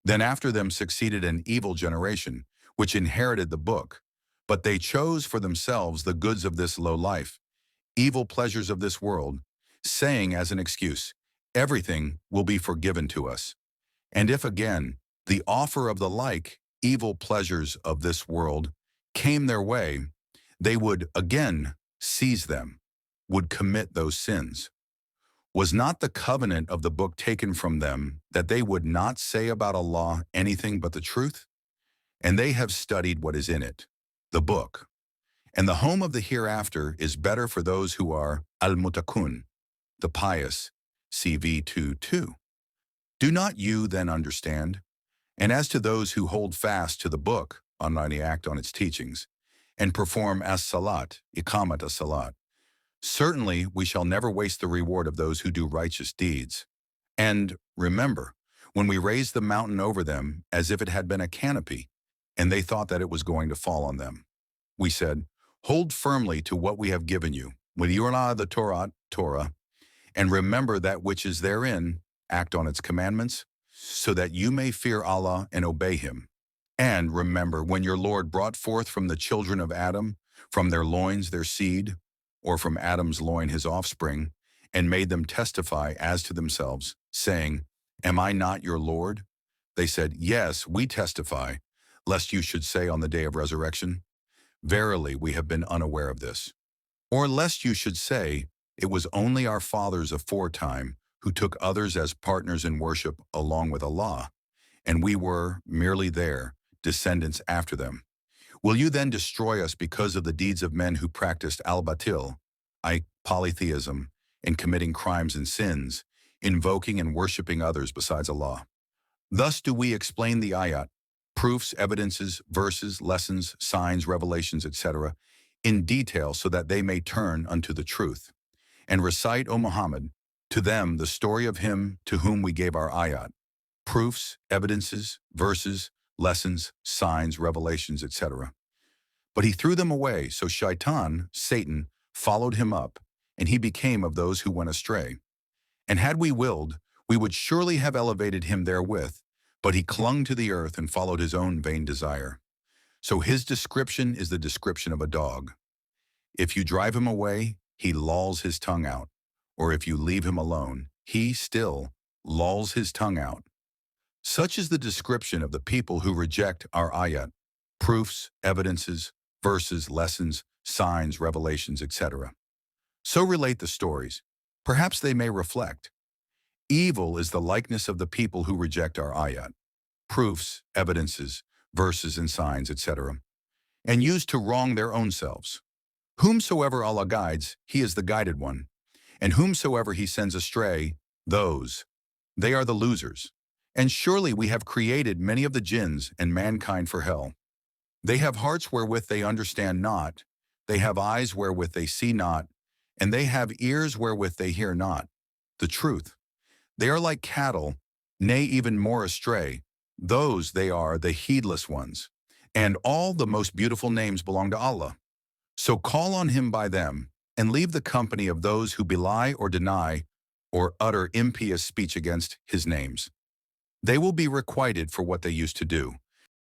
Then after them succeeded an evil generation, which inherited the book. But they chose for themselves the goods of this low life, evil pleasures of this world, saying as an excuse, everything will be forgiven to us. And if again, the offer of the like evil pleasures of this world came their way, they would again seize them, would commit those sins. Was not the covenant of the book taken from them that they would not say about Allah anything but the truth? And they have studied what is in it, the book. And the home of the hereafter is better for those who are al-mutakun, the pious, CV 2:2. Do not you then understand? And as to those who hold fast to the book, Almighty act on its teachings, and perform as-salat, iqamat as-salat, certainly we shall never waste the reward of those who do righteous deeds. And remember, when we raised the mountain over them as if it had been a canopy, and they thought that it was going to fall on them, we said, hold firmly to what we have given you, with the Torah, and remember that which is therein, act on its commandments, so that you may fear Allah and obey Him. And remember when your Lord brought forth from the children of Adam, from their loins their seed, or from Adam's loin his offspring, and made them testify as to themselves, saying, am I not your Lord? They said, yes, we testify, lest you should say on the day of resurrection, verily we have been unaware of this. Or lest you should say, it was only our fathers aforetime who took others as partners in worship along with Allah, and we were merely their descendants after them. Will you then destroy us because of the deeds of men who practiced al-batil, polytheism, and committing crimes and sins, invoking and worshipping others besides Allah? Thus do we explain the ayat, proofs, evidences, verses, lessons, signs, revelations, etc., in detail so that they may turn unto the truth. And recite, O Muhammad, to them the story of him to whom we gave our ayat, proofs, evidences, verses, lessons, signs, revelations, etc. But he threw them away, so Shaitan, Satan, followed him up, and he became of those who went astray. And had we willed, we would surely have elevated him therewith, but he clung to the earth and followed his own vain desire. So his description is the description of a dog. If you drive him away, he lolls his tongue out, or if you leave him alone, he still lolls his tongue out. Such is the description of the people who reject our ayat, proofs, evidences, verses, lessons, signs, revelations, etc. So relate the stories. Perhaps they may reflect. Evil is the likeness of the people who reject our ayat, proofs, evidences, verses and signs, etc., and use to wrong their own selves. Whomsoever Allah guides, he is the guided one, and whomsoever he sends astray, they are the losers. And surely we have created many of the jinns and mankind for hell. They have hearts wherewith they understand not, they have eyes wherewith they see not, and they have ears wherewith they hear not the truth. They are like cattle, nay even more astray. Those they are the heedless ones. And all the most beautiful names belong to Allah. So call on Him by them, and leave the company of those who belie or deny or utter impious speech against His names. They will be requited for what they used to do.